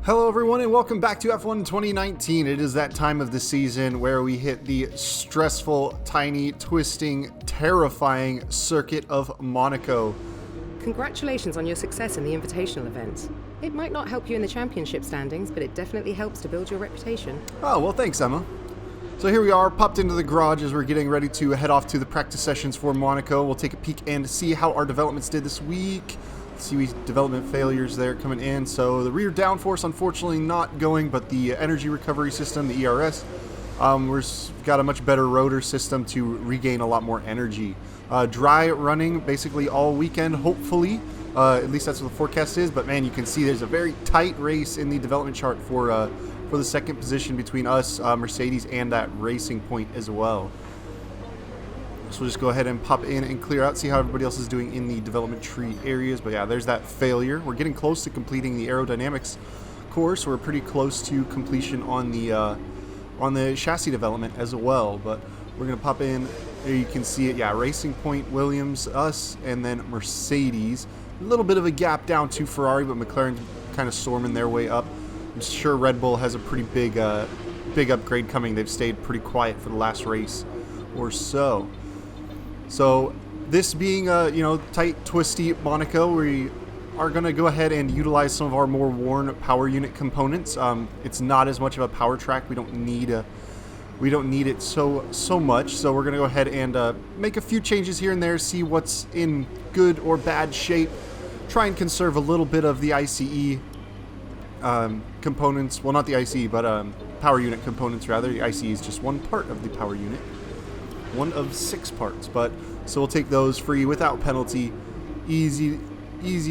Hello everyone and welcome back to F1 2019. It is that time of the season where we hit the stressful, tiny, twisting, terrifying circuit of Monaco. Congratulations on your success in the invitational events. It might not help you in the championship standings, but it definitely helps to build your reputation. Oh, well thanks Emma. So here we are, popped into the garage as we're getting ready to head off to the practice sessions for Monaco. We'll take a peek and see how our developments did this week. See development failures there coming in. So the rear downforce unfortunately not going, but the energy recovery system, the ERS, we've got a much better rotor system to regain a lot more energy. Dry running basically all weekend, hopefully. At least that's what the forecast is. But man, you can see there's a very tight race in the development chart for the second position between us, Mercedes, and that Racing Point as well. So we'll just go ahead and pop in and clear out, see how everybody else is doing in the development tree areas. But yeah, there's that failure. We're getting close to completing the aerodynamics course. We're pretty close to completion on the chassis development as well. But we're gonna pop in. There you can see it. Yeah, Racing Point, Williams, us, and then Mercedes. A little bit of a gap down to Ferrari, but McLaren kind of storming their way up. I'm sure Red Bull has a pretty big upgrade coming. They've stayed pretty quiet for the last race or so. So this being tight, twisty Monaco, we are going to go ahead and utilize some of our more worn power unit components. It's not as much of a power track. We don't need it so much. So we're going to go ahead and make a few changes here and there, see what's in good or bad shape. Try and conserve a little bit of the ICE components. Well, not the ICE, but power unit components rather. The ICE is just one part of the power unit. One of 6 parts, but so we'll take those free without penalty. Easy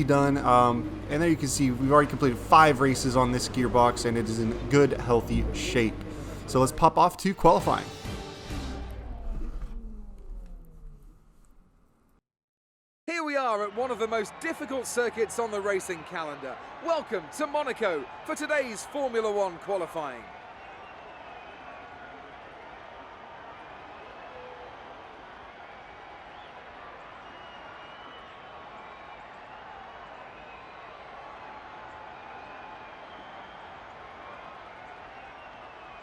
done. And there you can see we've already completed 5 races on this gearbox, and it is in good, healthy shape. So let's pop off to qualifying. Here we are at one of the most difficult circuits on the racing calendar. Welcome to Monaco for today's Formula One qualifying.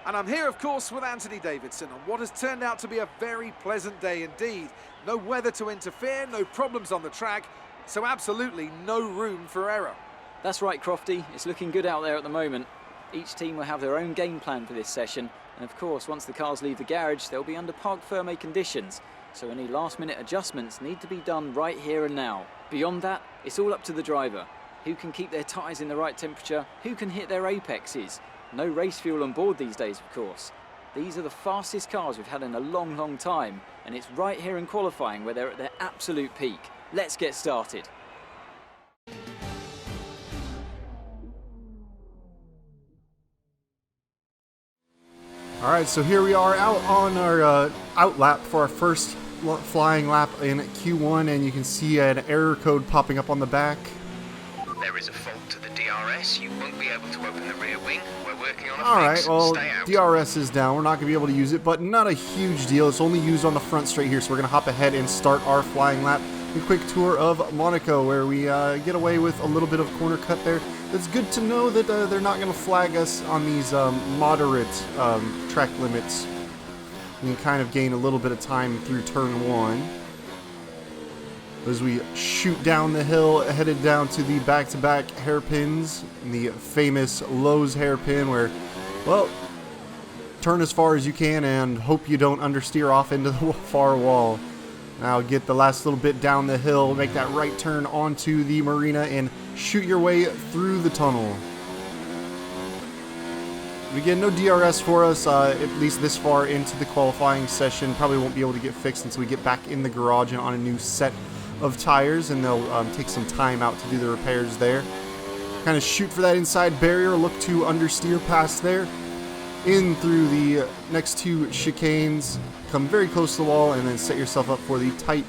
And I'm here, of course, with Anthony Davidson on what has turned out to be a very pleasant day indeed. No weather to interfere, no problems on the track, so absolutely no room for error. That's right, Crofty. It's looking good out there at the moment. Each team will have their own game plan for this session. And of course, once the cars leave the garage, they'll be under parc fermé conditions. So any last-minute adjustments need to be done right here and now. Beyond that, it's all up to the driver. Who can keep their tyres in the right temperature? Who can hit their apexes? No race fuel on board these days, of course. These are the fastest cars we've had in a long, long time, and it's right here in qualifying where they're at their absolute peak. Let's get started. All right, so here we are out on our out lap for our first flying lap in Q1, and you can see an error code popping up on the back. There is a fault to the DRS. You won't be able to open the rear wing. We're working on a All fix. right, well, Stay out. DRS is down. We're not going to be able to use it, but not a huge deal. It's only used on the front straight here, so we're going to hop ahead and start our flying lap. A quick tour of Monaco, where we get away with a little bit of corner cut there. It's good to know that they're not going to flag us on these moderate track limits. We can kind of gain a little bit of time through turn 1. As we shoot down the hill, headed down to the back-to-back hairpins, the famous Lowe's hairpin, where, well, turn as far as you can and hope you don't understeer off into the far wall. Now get the last little bit down the hill, make that right turn onto the marina, and shoot your way through the tunnel. Again, no DRS for us, at least this far into the qualifying session. Probably won't be able to get fixed until we get back in the garage and on a new set of tires, and they'll take some time out to do the repairs there. Kind of shoot for that inside barrier, look to understeer past there, in through the next 2 chicanes, come very close to the wall, and then set yourself up for the tight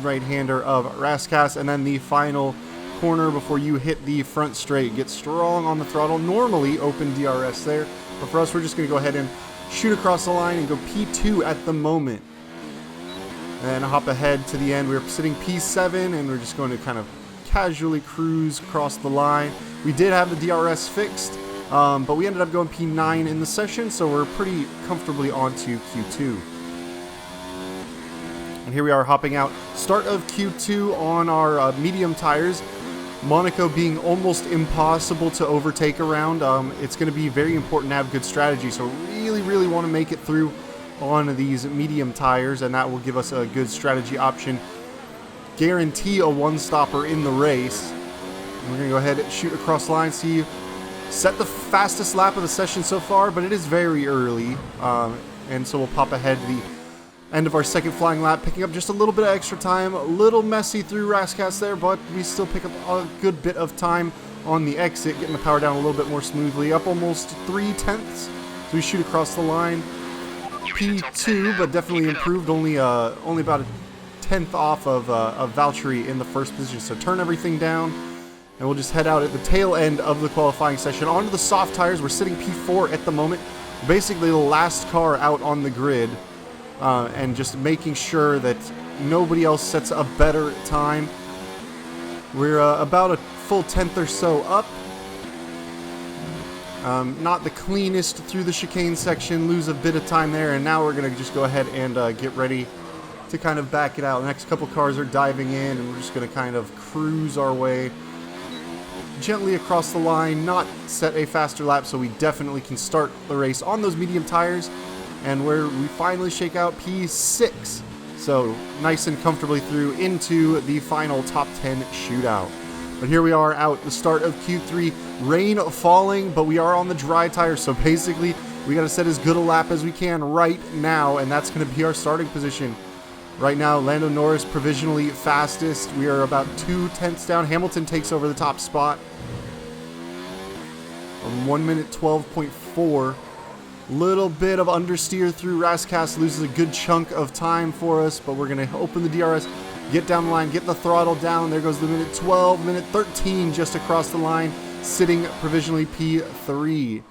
right-hander of Raskas, and then the final corner before you hit the front straight. Get strong on the throttle. Normally open DRS there, but for us, we're just going to go ahead and shoot across the line and go P2 at the moment. And hop ahead to the end. We're sitting P7, and we're just going to kind of casually cruise across the line. We did have the DRS fixed, But we ended up going P9 in the session, so we're pretty comfortably on to Q2. And here we are hopping out. Start of Q2 on our medium tires. Monaco being almost impossible to overtake around. It's going to be very important to have good strategy, so really want to make it through on these medium tires, and that will give us a good strategy option. Guarantee a one-stopper in the race. And we're going to go ahead and shoot across the line. See, set the fastest lap of the session so far, but it is very early, and so we'll pop ahead the end of our second flying lap, picking up just a little bit of extra time. A little messy through Rascas there, but we still pick up a good bit of time on the exit, getting the power down a little bit more smoothly, up almost 3/10. So we shoot across the line. P2, but definitely improved, only about a 10th off of Valtteri in the first position. So turn everything down, and we'll just head out at the tail end of the qualifying session onto the soft tires. We're sitting P4 at the moment, basically the last car out on the grid. And just making sure that nobody else sets a better time. We're about a full 10th or so up. Not the cleanest through the chicane section, lose a bit of time there, and now we're going to just go ahead and get ready to kind of back it out. The next couple cars are diving in, and we're just going to kind of cruise our way gently across the line, not set a faster lap, so we definitely can start the race on those medium tires. And where we finally shake out P6. So nice and comfortably through into the final top 10 shootout. But here we are out the start of Q3. Rain falling, but we are on the dry tires. So basically, we got to set as good a lap as we can right now. And that's going to be our starting position. Right now, Lando Norris provisionally fastest. We are about 2/10 down. Hamilton takes over the top spot. 1 minute 12.4. Little bit of understeer through Rascas, loses a good chunk of time for us, but we're going to open the DRS, get down the line, get the throttle down. There goes the minute 12, minute 13 just across the line, sitting provisionally P3.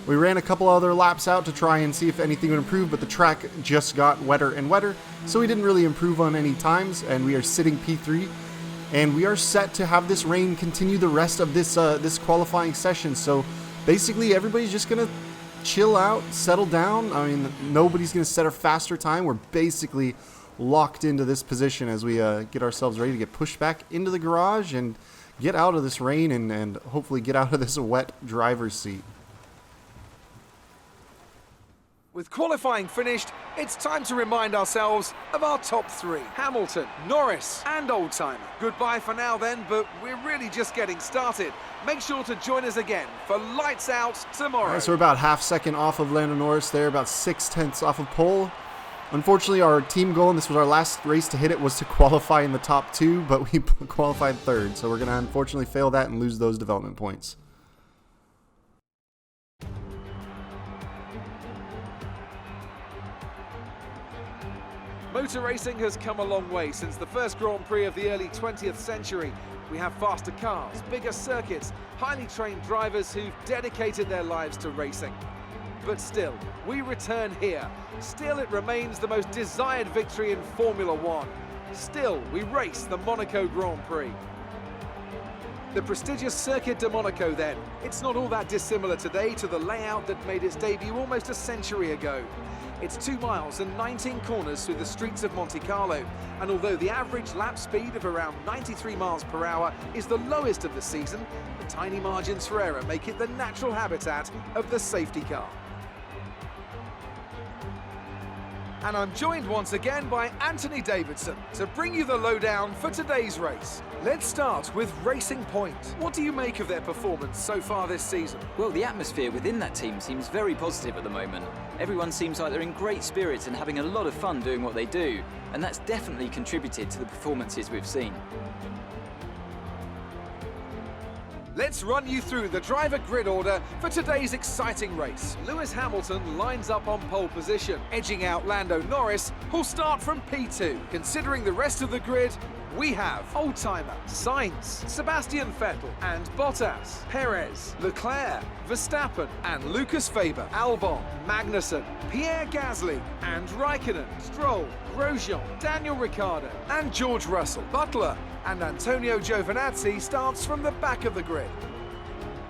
We ran a couple other laps out to try and see if anything would improve, but the track just got wetter and wetter, so we didn't really improve on any times, and we are sitting P3. And we are set to have this rain continue the rest of this this qualifying session. So basically, everybody's just going to chill out, settle down. I mean, nobody's going to set a faster time. We're basically locked into this position as we get ourselves ready to get pushed back into the garage and get out of this rain and hopefully get out of this wet driver's seat. With qualifying finished, it's time to remind ourselves of our top three. Hamilton, Norris and Oldtimer. Goodbye for now then, but we're really just getting started. Make sure to join us again for Lights Out tomorrow. All right, so we're about half second off of Lando Norris there, about 6/10 off of pole. Unfortunately, our team goal, and this was our last race to hit it, was to qualify in the top 2, but we qualified 3rd. So we're going to unfortunately fail that and lose those development points. Motor racing has come a long way since the first Grand Prix of the early 20th century. We have faster cars, bigger circuits, highly trained drivers who've dedicated their lives to racing. But still, we return here. Still, it remains the most desired victory in Formula One. Still, we race the Monaco Grand Prix. The prestigious Circuit de Monaco then. It's not all that dissimilar today to the layout that made its debut almost a century ago. It's 2 miles and 19 corners through the streets of Monte Carlo, and although the average lap speed of around 93 miles per hour is the lowest of the season, the tiny margins for error make it the natural habitat of the safety car. And I'm joined once again by Anthony Davidson to bring you the lowdown for today's race. Let's start with Racing Point. What do you make of their performance so far this season? Well, the atmosphere within that team seems very positive at the moment. Everyone seems like they're in great spirits and having a lot of fun doing what they do, and that's definitely contributed to the performances we've seen. Let's run you through the driver grid order for today's exciting race. Lewis Hamilton lines up on pole position, edging out Lando Norris, who'll start from P2. Considering the rest of the grid, we have Oldtimer, Sainz, Sebastian Vettel and Bottas, Perez, Leclerc, Verstappen and Lucas Faber, Albon, Magnussen, Pierre Gasly and Raikkonen, Stroll, Grosjean, Daniel Ricciardo and George Russell. Butler and Antonio Giovinazzi starts from the back of the grid.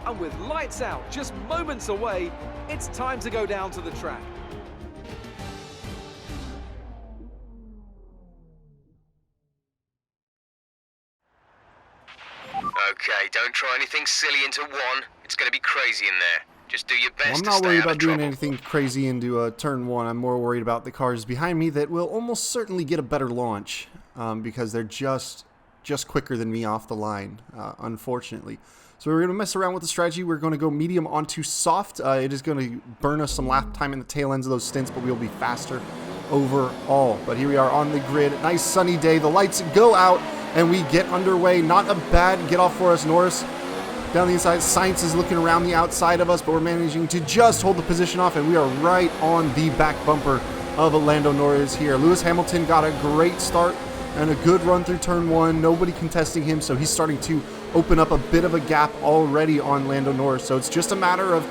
And with lights out just moments away, it's time to go down to the track. Okay, don't try anything silly into one. It's going to be crazy in there. Just do your best Well, I'm to not stay worried out about of doing trouble. anything crazy into turn 1. I'm more worried about the cars behind me that will almost certainly get a better launch because they're just quicker than me off the line, unfortunately. So we're going to mess around with the strategy. We're going to go medium onto soft. It is going to burn us some lap time in the tail ends of those stints, but we'll be faster overall. But here we are on the grid. Nice sunny day. The lights go out, and we get underway. Not a bad get off for us. Norris down the inside. Sainz is looking around the outside of us, but we're managing to just hold the position off, and we are right on the back bumper of Lando Norris here. Lewis Hamilton got a great start and a good run through turn 1. Nobody contesting him, so he's starting to open up a bit of a gap already on Lando Norris. So it's just a matter of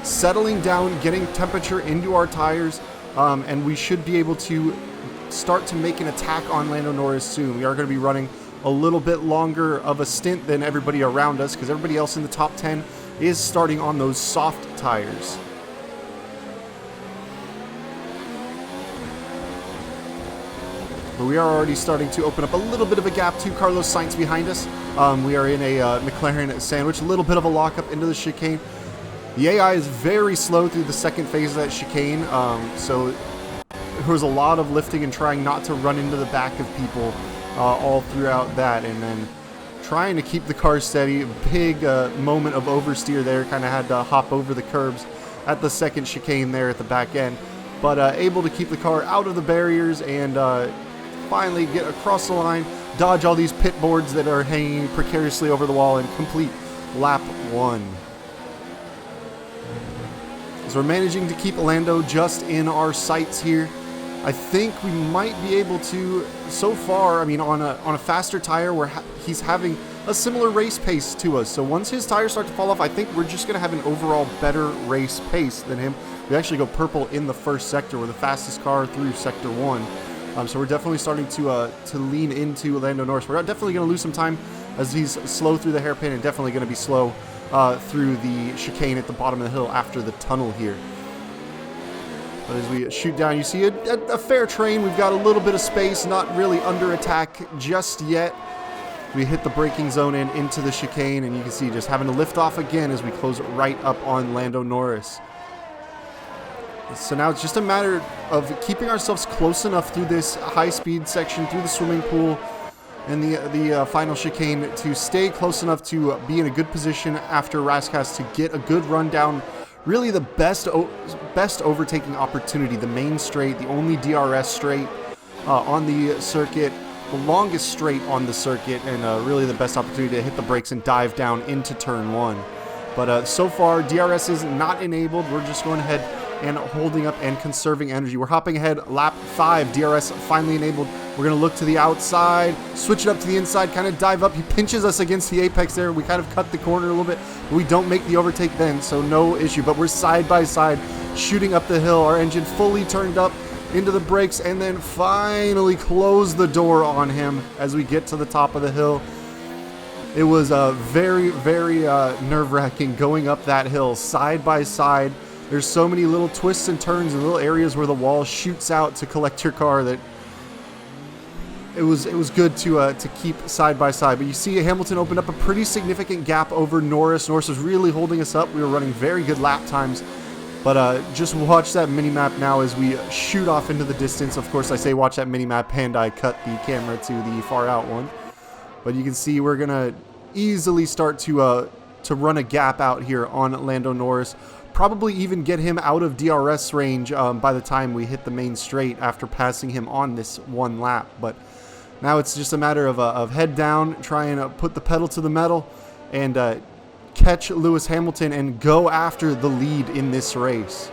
settling down, getting temperature into our tires, and we should be able to start to make an attack on Lando Norris soon. We are going to be running a little bit longer of a stint than everybody around us because everybody else in the top 10 is starting on those soft tires. But we are already starting to open up a little bit of a gap to Carlos Sainz behind us. We are in a McLaren sandwich, a little bit of a lockup into the chicane. The AI is very slow through the second phase of that chicane, so there was a lot of lifting and trying not to run into the back of people all throughout that, and then trying to keep the car steady. Big moment of oversteer there, kind of had to hop over the curbs at the second chicane there at the back end, but able to keep the car out of the barriers and finally get across the line, dodge all these pit boards that are hanging precariously over the wall, and complete lap 1. So we're managing to keep Lando just in our sights here. I think we might be able to, so far, I mean, on a faster tire, where he's having a similar race pace to us. So once his tires start to fall off, I think we're just going to have an overall better race pace than him. We actually go purple in the first sector. We're the fastest car through sector 1. So we're definitely starting to lean into Lando Norris. We're definitely going to lose some time as he's slow through the hairpin and definitely going to be slow through the chicane at the bottom of the hill after the tunnel here. But as we shoot down, you see a fair train. We've got a little bit of space, not really under attack just yet. We hit the braking zone and into the chicane, and you can see just having to lift off again as we close right up on Lando Norris. So now it's just a matter of keeping ourselves close enough through this high-speed section, through the swimming pool, and the final chicane to stay close enough to be in a good position after Raskas to get a good run down. Really the best overtaking opportunity, the main straight, the only DRS straight on the circuit, the longest straight on the circuit, and really the best opportunity to hit the brakes and dive down into turn 1. But so far, DRS is not enabled. We're just going ahead and holding up and conserving energy. We're hopping ahead, lap 5, DRS finally enabled. We're going to look to the outside, switch it up to the inside, kind of dive up. He pinches us against the apex there. We kind of cut the corner a little bit, but we don't make the overtake then, so no issue. But we're side by side, shooting up the hill, our engine fully turned up into the brakes, and then finally close the door on him as we get to the top of the hill. It was very, very nerve-wracking going up that hill side by side. There's so many little twists and turns and little areas where the wall shoots out to collect your car that it was good to keep side by side. But you see Hamilton opened up a pretty significant gap over Norris. Norris was really holding us up. We were running very good lap times. But just watch that mini-map now as we shoot off into the distance. Of course, I say watch that mini-map and I cut the camera to the far out one. But you can see we're going to easily start to run a gap out here on Lando Norris. Probably even get him out of DRS range by the time we hit the main straight after passing him on this one lap. But now it's just a matter of head down, trying to put the pedal to the metal, and catch Lewis Hamilton and go after the lead in this race.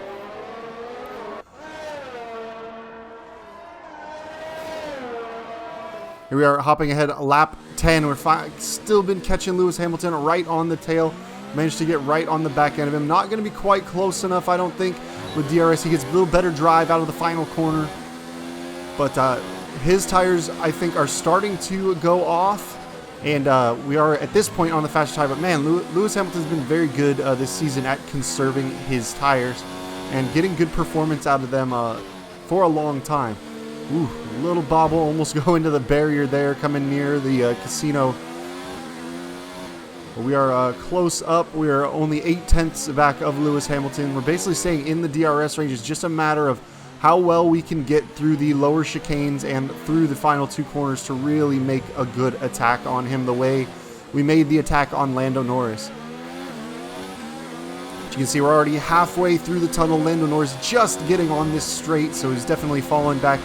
Here we are hopping ahead, lap 10. We're still been catching Lewis Hamilton right on the tail. Managed to get right on the back end of him. Not going to be quite close enough, I don't think, with DRS. He gets a little better drive out of the final corner. But his tires, I think, are starting to go off. And we are at this point on the faster tire, but man, Lewis Hamilton's been very good this season at conserving his tires and getting good performance out of them for a long time. Ooh, little bobble, almost go into the barrier there, coming near the casino. We are close up. We are only 0.8 back of Lewis Hamilton. We're basically staying in the DRS range. It's just a matter of how well we can get through the lower chicanes and through the final 2 corners to really make a good attack on him the way we made the attack on Lando Norris. As you can see, we're already halfway through the tunnel. Lando Norris just getting on this straight, so he's definitely falling back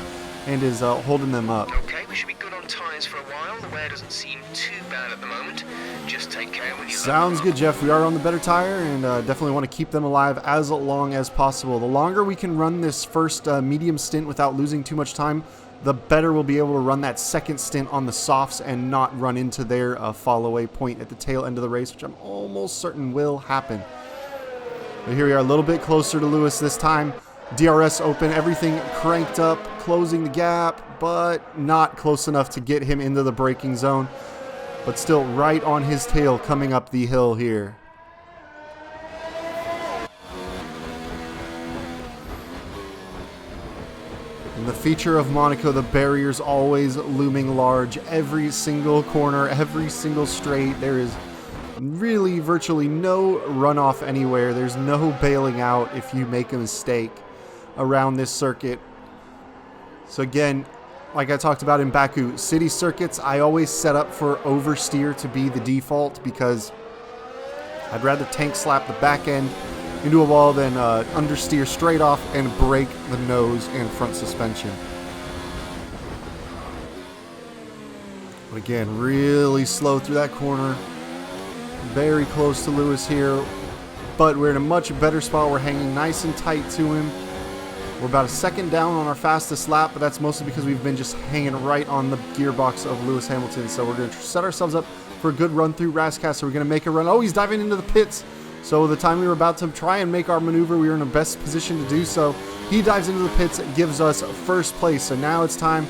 and is holding them up. Okay, we should be good on tyres for a while. The wear doesn't seem too bad at the moment. Just take care when you Sounds good, Jeff. We are on the better tire and definitely want to keep them alive as long as possible. The longer we can run this first medium stint without losing too much time, the better we'll be able to run that second stint on the softs and not run into their fall-away point at the tail end of the race, which I'm almost certain will happen. But here we are a little bit closer to Lewis this time. DRS open, everything cranked up, closing the gap, but not close enough to get him into the braking zone. But still right on his tail coming up the hill here. And the feature of Monaco, the barriers always looming large. Every single corner, every single straight, there is really virtually no runoff anywhere. There's no bailing out if you make a mistake around this circuit. So again, like I talked about in Baku, city circuits, I always set up for oversteer to be the default because I'd rather tank slap the back end into a wall than understeer straight off and break the nose and front suspension. But again, really slow through that corner. Very close to Lewis here, but we're in a much better spot. We're hanging nice and tight to him. We're about a second down on our fastest lap, but that's mostly because we've been just hanging right on the gearbox of Lewis Hamilton. So we're going to set ourselves up for a good run through Rascas. So we're going to make a run. Oh, he's diving into the pits. So the time we were about to try and make our maneuver, we were in the best position to do so. He dives into the pits, gives us first place. So now it's time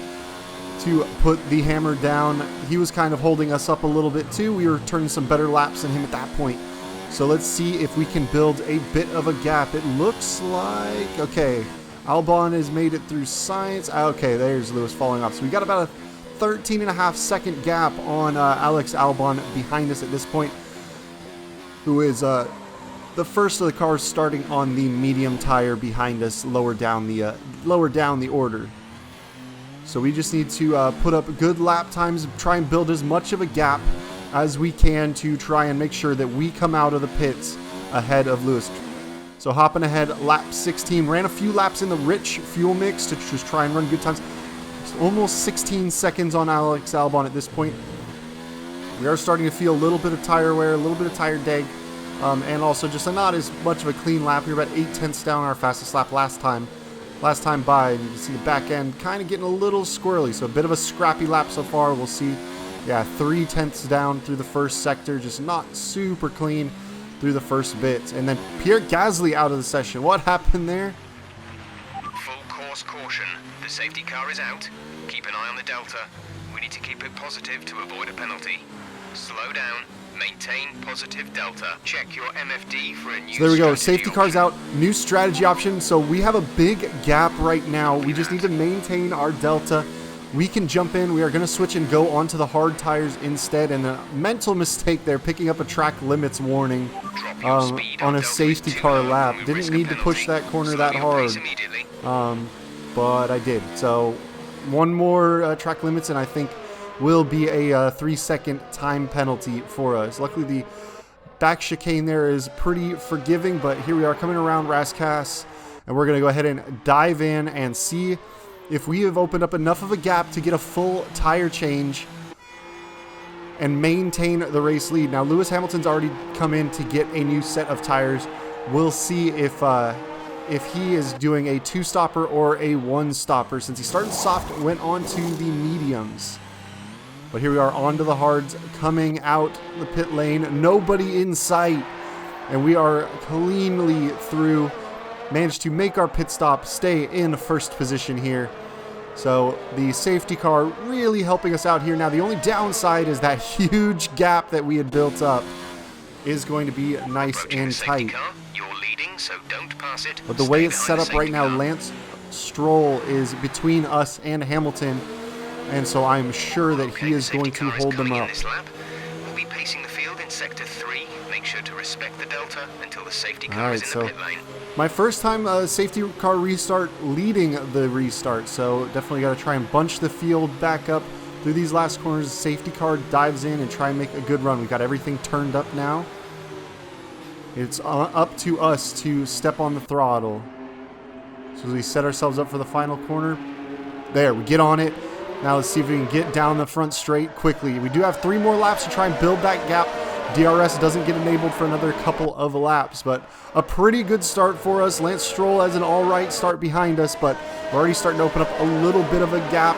to put the hammer down. He was kind of holding us up a little bit too. We were turning some better laps than him at that point. So let's see if we can build a bit of a gap. It looks like, okay, Albon has made it through science. Okay, there's Lewis falling off. So we got about a 13.5 second gap on Alex Albon behind us at this point, who is the first of the cars starting on the medium tire behind us, lower down the order. So we just need to put up good lap times, try and build as much of a gap as we can to try and make sure that we come out of the pits ahead of Lewis. So hopping ahead, lap 16, ran a few laps in the rich fuel mix to just try and run good times. It's almost 16 seconds on Alex Albon at this point. We are starting to feel a little bit of tire wear, a little bit of tire deg, and also just not as much of a clean lap. We were about 0.8 down our fastest lap last time by, and you can see the back end kind of getting a little squirrely. So a bit of a scrappy lap so far. We'll see, yeah, 0.3 down through the first sector, just not super clean through the first bit. And then Pierre Gasly out of the session. What happened there? Full course caution. The safety car is out. Keep an eye on the delta. We need to keep it positive to avoid a penalty. Slow down. Maintain positive delta. Check your MFD for a new So there we go. strategy Safety car's out. New strategy option. So we have a big gap right now. We just need to maintain our delta. We can jump in. We are going to switch and go onto the hard tires instead. And a mental mistake there, picking up a track limits warning on a safety car lap. Didn't need to push that corner that hard, but I did. So one more track limits, and I think will be a 3-second time penalty for us. Luckily, the back chicane there is pretty forgiving, but here we are coming around Rascas, and we're going to go ahead and dive in and see if we have opened up enough of a gap to get a full tire change and maintain the race lead. Now, Lewis Hamilton's already come in to get a new set of tires. We'll see if he is doing a 2-stopper or a 1-stopper. Since he started soft, went on to the mediums. But here we are onto the hards, coming out the pit lane. Nobody in sight. And we are cleanly through. Managed to make our pit stop, stay in first position here. So the safety car really helping us out here. Now the only downside is that huge gap that we had built up is going to be nice and tight. You're leading, so don't pass it. But the way it's set up right now, Lance Stroll is between us and Hamilton, and so I'm sure that he is going to hold them up. We'll be pacing the field in sector 3. Make sure to respect the delta until the safety car Alright, is in the pit lane. My first time safety car restart leading the restart, so definitely got to try and bunch the field back up through these last corners. Safety car dives in and try and make a good run. We got everything turned up now. It's up to us to step on the throttle. So as we set ourselves up for the final corner, there, we get on it. Now let's see if we can get down the front straight quickly. We do have 3 more laps to try and build that gap. DRS doesn't get enabled for another couple of laps, but a pretty good start for us. Lance Stroll has an all-right start behind us, but we're already starting to open up a little bit of a gap.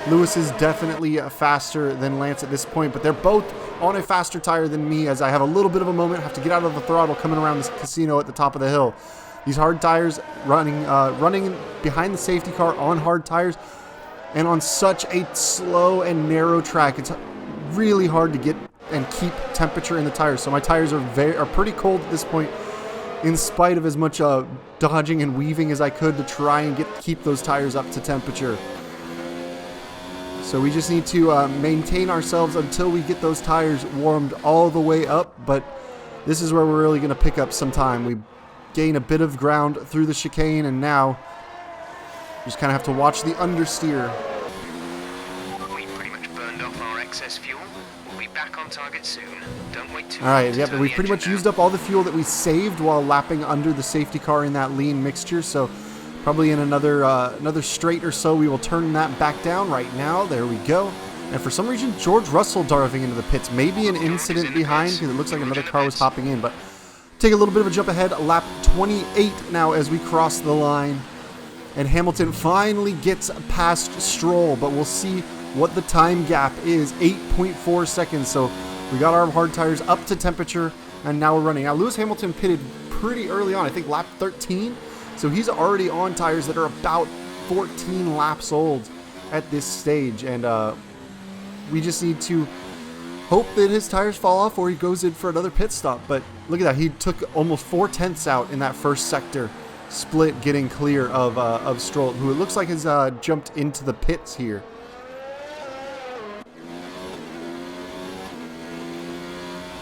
Lewis is definitely faster than Lance at this point, but they're both on a faster tire than me as I have a little bit of a moment, have to get out of the throttle coming around this casino at the top of the hill. These hard tires running behind the safety car on hard tires and on such a slow and narrow track. It's really hard to get and keep temperature in the tires. So my tires are pretty cold at this point, in spite of as much dodging and weaving as I could to try and keep those tires up to temperature. So we just need to maintain ourselves until we get those tires warmed all the way up. But this is where we're really going to pick up some time. We gain a bit of ground through the chicane, and now just kind of have to watch the understeer. We pretty much burned off our excess fuel. We'll be back on target soon. Don't wait too long. Alright, yep, we pretty much used up all the fuel that we saved while lapping under the safety car in that lean mixture, so probably in another straight or so we will turn that back down right now. There we go. And for some reason, George Russell driving into the pits. Maybe an incident behind, because it looks like another car was hopping in, but take a little bit of a jump ahead. Lap 28 now as we cross the line. And Hamilton finally gets past Stroll, but we'll see what the time gap is. 8.4 seconds. So we got our hard tires up to temperature, and now we're running. Now Lewis Hamilton pitted pretty early on, I think lap 13. So he's already on tires that are about 14 laps old at this stage. And we just need to hope that his tires fall off or he goes in for another pit stop. But look at that. He took almost 4/10 out in that first sector split, getting clear of Stroll, who it looks like has jumped into the pits here.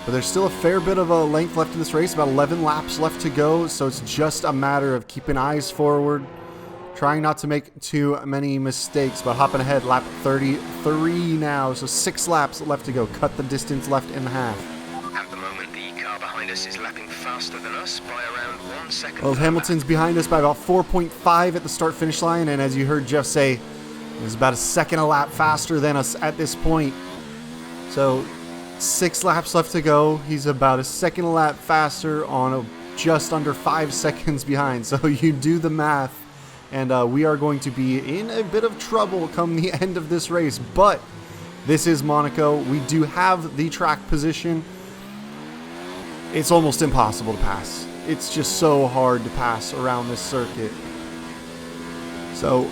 But there's still a fair bit of a length left in this race, about 11 laps left to go, so it's just a matter of keeping eyes forward, trying not to make too many mistakes. But hopping ahead, lap 33 now, so 6 laps left to go. Cut the distance left in half. At the moment, the car behind us is lapping faster than us by around 1 second. Well, Hamilton's behind us by about 4.5 at the start-finish line, and as you heard Jeff say, he's about a second a lap faster than us at this point. So 6 laps left to go. He's about a second a lap faster on just under 5 seconds behind. So you do the math, and we are going to be in a bit of trouble come the end of this race. But this is Monaco. We do have the track position. It's almost impossible to pass. It's just so hard to pass around this circuit. So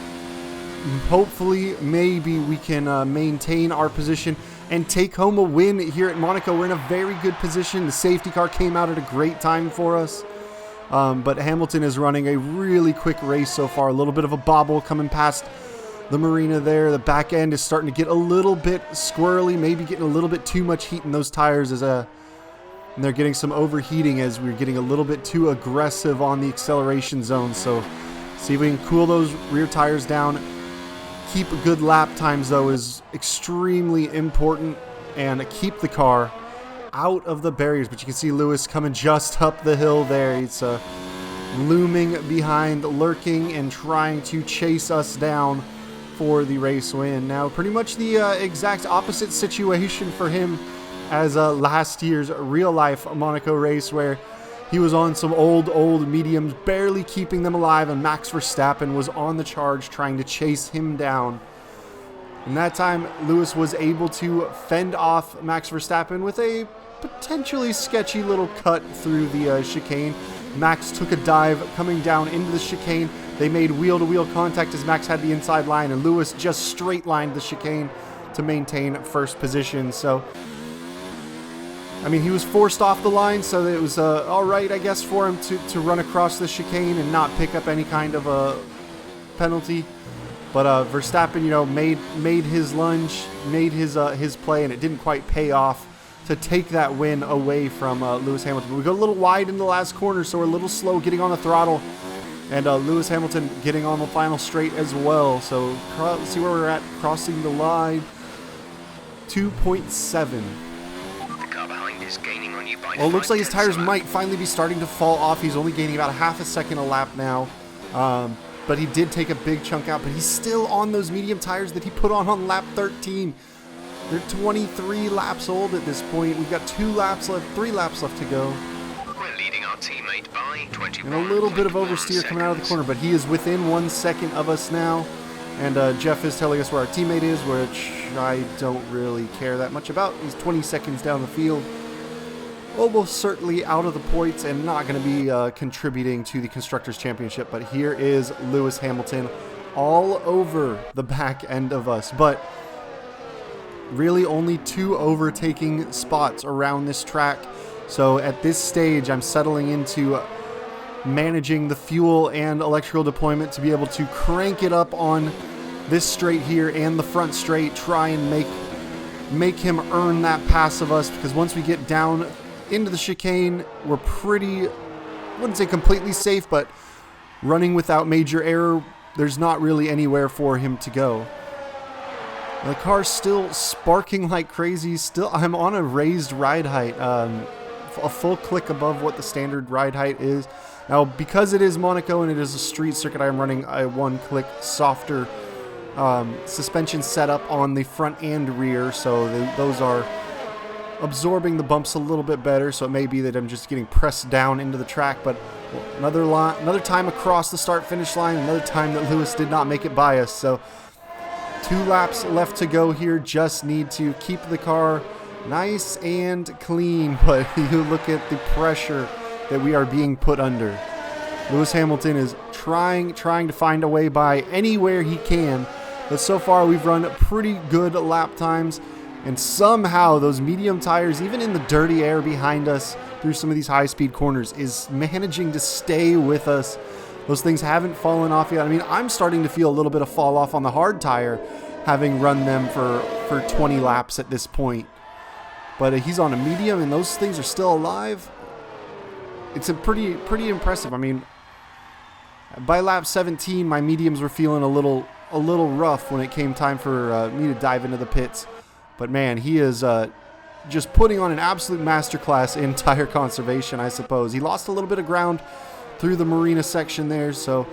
hopefully, maybe we can maintain our position and take home a win here at Monaco. We're in a very good position. The safety car came out at a great time for us. But Hamilton is running a really quick race so far. A little bit of a bobble coming past the marina there. The back end is starting to get a little bit squirrely, maybe getting a little bit too much heat in those tires and they're getting some overheating as we're getting a little bit too aggressive on the acceleration zone. So see if we can cool those rear tires down. Keep good lap times, though, is extremely important, and keep the car out of the barriers. But you can see Lewis coming just up the hill there. He's looming behind, lurking, and trying to chase us down for the race win. Now, pretty much the exact opposite situation for him as last year's real-life Monaco race, where he was on some old mediums, barely keeping them alive, and Max Verstappen was on the charge trying to chase him down. And that time, Lewis was able to fend off Max Verstappen with a potentially sketchy little cut through the chicane. Max took a dive coming down into the chicane, They made wheel-to-wheel contact as Max had the inside line, and Lewis just straight-lined the chicane to maintain first position. So, I mean, he was forced off the line, so it was all right, I guess, for him to run across the chicane and not pick up any kind of a penalty. But Verstappen, you know, made his lunge, made his play, and it didn't quite pay off to take that win away from Lewis Hamilton. But we got a little wide in the last corner, so we're a little slow getting on the throttle. And Lewis Hamilton getting on the final straight as well. So let's see where we're at crossing the line. 2.7. The car behind is gaining on you by Well, it looks like his 5/10 tires a lap. might finally be starting to fall off. He's only gaining about half a second a lap now. But he did take a big chunk out. But he's still on those medium tires that he put on lap 13. They're 23 laps old at this point. We've got 3 laps left to go. We're leading our teammate by 21. And a little bit of oversteer coming out of the corner, but he is within 1 second of us now. And Jeff is telling us where our teammate is, which I don't really care that much about. He's 20 seconds down the field. Almost certainly out of the points and not going to be contributing to the Constructors' Championship. But here is Lewis Hamilton all over the back end of us. But really only 2 overtaking spots around this track. So at this stage, I'm settling into managing the fuel and electrical deployment to be able to crank it up on this straight here and the front straight, try and make him earn that pass of us, because once we get down into the chicane, we're pretty, I wouldn't say completely safe, but running without major error, there's not really anywhere for him to go. The car's still sparking like crazy. Still, I'm on a raised ride height, a full click above what the standard ride height is. Now, because it is Monaco and it is a street circuit, I'm running a 1 click softer suspension setup on the front and rear, so those are absorbing the bumps a little bit better. So it may be that I'm just getting pressed down into the track. But another time across the start-finish line, another time that Lewis did not make it by us. So 2 laps left to go here. Just need to keep the car nice and clean. But you look at the pressure that we are being put under. Lewis Hamilton is trying to find a way by anywhere he can. But so far we've run pretty good lap times. And somehow those medium tires, even in the dirty air behind us through some of these high-speed corners, is managing to stay with us. Those things haven't fallen off yet. I mean, I'm starting to feel a little bit of fall off on the hard tire, having run them for 20 laps at this point. But he's on a medium, and those things are still alive. It's a pretty impressive. I mean, by lap 17, my mediums were feeling a little rough when it came time for me to dive into the pits. But man, he is just putting on an absolute masterclass in tire conservation, I suppose. He lost a little bit of ground through the marina section there, so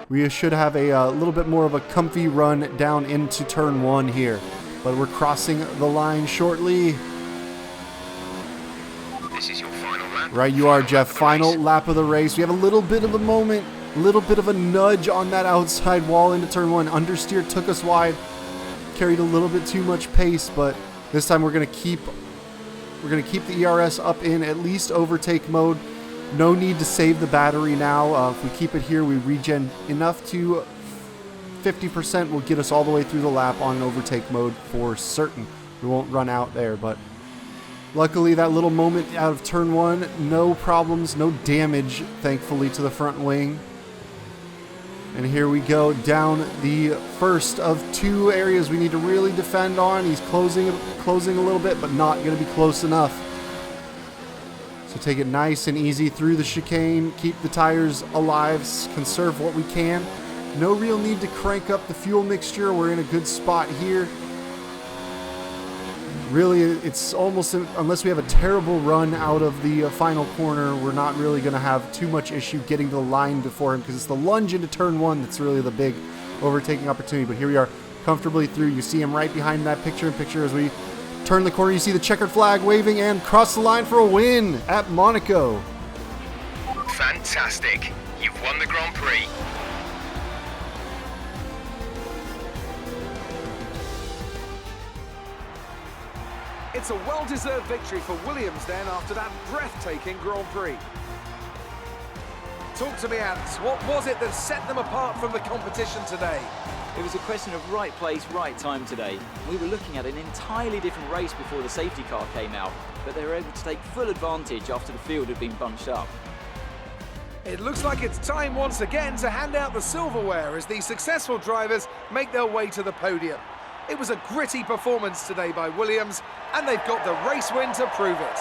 we should have a little bit more of a comfy run down into turn 1 here. But we're crossing the line shortly. This is your final lap. Right, you are, Jeff. Final lap of the race. We have a little bit of a moment, a little bit of a nudge on that outside wall into turn 1. Understeer took us wide. Carried a little bit too much pace, but this time we're going to keep the ERS up in at least overtake mode. No need to save the battery now. If we keep it here, we regen enough to 50% will get us all the way through the lap on overtake mode for certain. We won't run out there, but luckily that little moment out of turn 1, no problems, no damage, thankfully, to the front wing. And here we go down the first of 2 areas we need to really defend on. He's closing a little bit, but not going to be close enough. So take it nice and easy through the chicane. Keep the tires alive. Conserve what we can. No real need to crank up the fuel mixture. We're in a good spot here. Really, it's almost, unless we have a terrible run out of the final corner, we're not really going to have too much issue getting to the line before him, because it's the lunge into turn 1 that's really the big overtaking opportunity. But here we are, comfortably through. You see him right behind that picture-in-picture as we turn the corner. You see the checkered flag waving and cross the line for a win at Monaco. Fantastic. You've won the Grand Prix. It's a well-deserved victory for Williams then after that breathtaking Grand Prix. Talk to me, Ant. What was it that set them apart from the competition today? It was a question of right place, right time today. We were looking at an entirely different race before the safety car came out, but they were able to take full advantage after the field had been bunched up. It looks like it's time once again to hand out the silverware as the successful drivers make their way to the podium. It was a gritty performance today by Williams, and they've got the race win to prove it.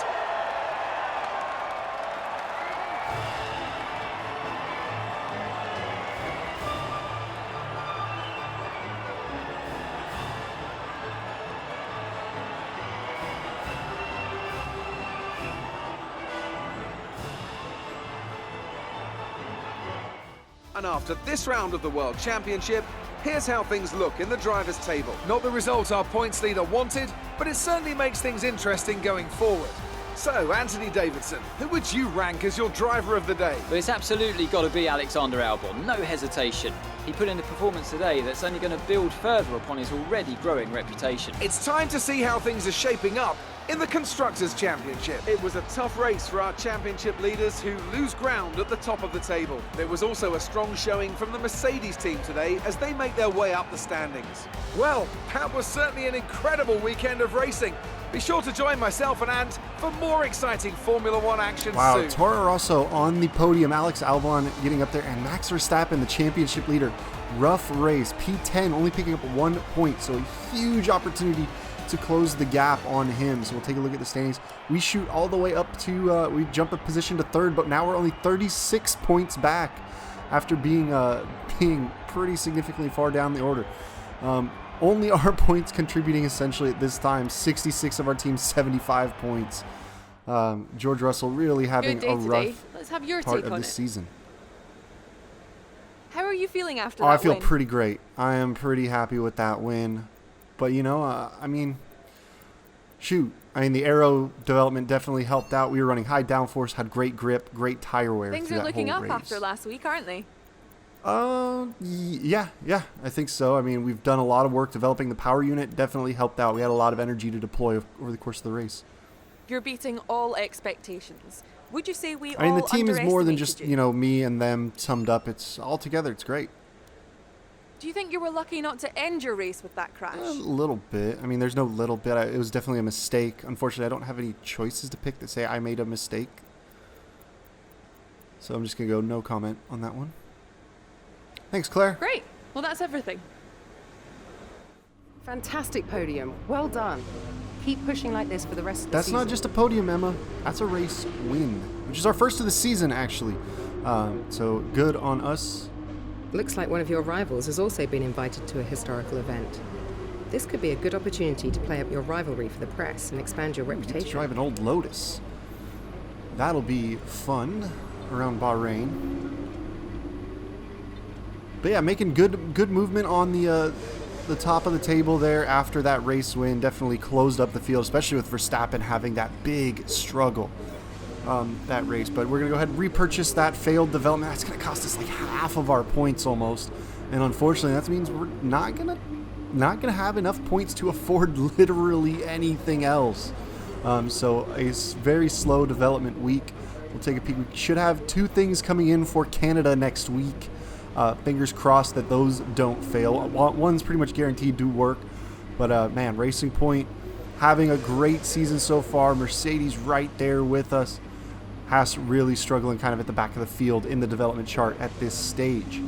And after this round of the World Championship, here's how things look in the drivers' table. Not the result our points leader wanted, but it certainly makes things interesting going forward. So, Anthony Davidson, who would you rank as your driver of the day? But it's absolutely got to be Alexander Albon, no hesitation. He put in a performance today that's only going to build further upon his already growing reputation. It's time to see how things are shaping up in the Constructors' Championship. It was a tough race for our championship leaders who lose ground at the top of the table. There was also a strong showing from the Mercedes team today as they make their way up the standings. Well, that was certainly an incredible weekend of racing. Be sure to join myself and Ant for more exciting Formula One action soon. Wow, Toro Rosso on the podium, Alex Albon getting up there, and Max Verstappen, the championship leader. Rough race, P10 only picking up 1 point, so a huge opportunity to close the gap on him. So we'll take a look at the standings. We shoot all the way up to, we jump a position to third, but now we're only 36 points back after being pretty significantly far down the order. Only our points contributing essentially at this time. 66 of our team, 75 points. George Russell really having a rough Let's have your part take of on the it. season. How are you feeling after that I feel win? pretty great. I am pretty happy with that win. But, you know, I mean, shoot. I mean, the aero development definitely helped out. We were running high downforce, had great grip, great tire wear. Things through are that looking whole up race. after last week, aren't they? Yeah, I think so. I mean, we've done a lot of work developing the power unit. Definitely helped out. We had a lot of energy to deploy over the course of the race. You're beating all expectations. Would you say we I mean, the team is more than underestimated just, you? you know, me and them summed up. It's all together. It's great. Do you think you were lucky not to end your race with that crash? A little bit. I mean, there's no little bit. It was definitely a mistake. Unfortunately, I don't have any choices to pick that say I made a mistake. So I'm just going to go no comment on that one. Thanks, Claire. Great. Well, that's everything. Fantastic podium. Well done. Keep pushing like this for the rest of the That's season. not just a podium, Emma. That's a race win, which is our first of the season, actually. So good on us. Looks like one of your rivals has also been invited to a historical event. This could be a good opportunity to play up your rivalry for the press and expand your Get to reputation. drive an old Lotus. That'll be fun around Bahrain. But yeah, making good movement on the top of the table there after that race win. Definitely closed up the field, especially with Verstappen having that big struggle that race. But we're going to go ahead and repurchase that failed development. That's going to cost us like half of our points almost. And unfortunately, that means we're not going to have enough points to afford literally anything else. So a very slow development week. We'll take a peek. We should have 2 things coming in for Canada next week. Fingers crossed that those don't fail. One's pretty much guaranteed to work. But man, Racing Point having a great season so far. Mercedes right there with us. Haas really struggling kind of at the back of the field in the development chart at this stage.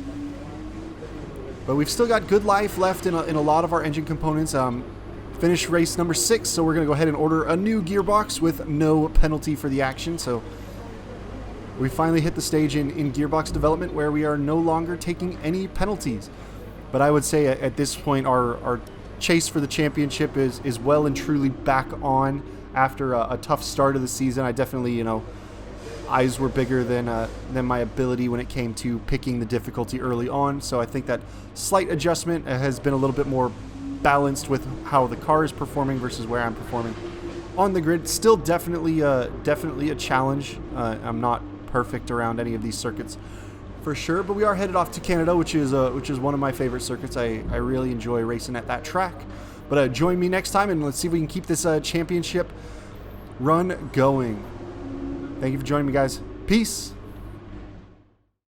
But we've still got good life left in a lot of our engine components. Finished race number 6, so we're going to go ahead and order a new gearbox with no penalty for the action. So we finally hit the stage in gearbox development where we are no longer taking any penalties. But I would say at this point our chase for the championship is well and truly back on after a tough start of the season. I definitely, you know, eyes were bigger than my ability when it came to picking the difficulty early on. So I think that slight adjustment has been a little bit more balanced with how the car is performing versus where I'm performing on the grid. Still definitely a challenge. I'm not perfect around any of these circuits for sure, but we are headed off to Canada, which is one of my favorite circuits. I really enjoy racing at that track. But join me next time and let's see if we can keep this championship run going. Thank you for joining me, guys. Peace.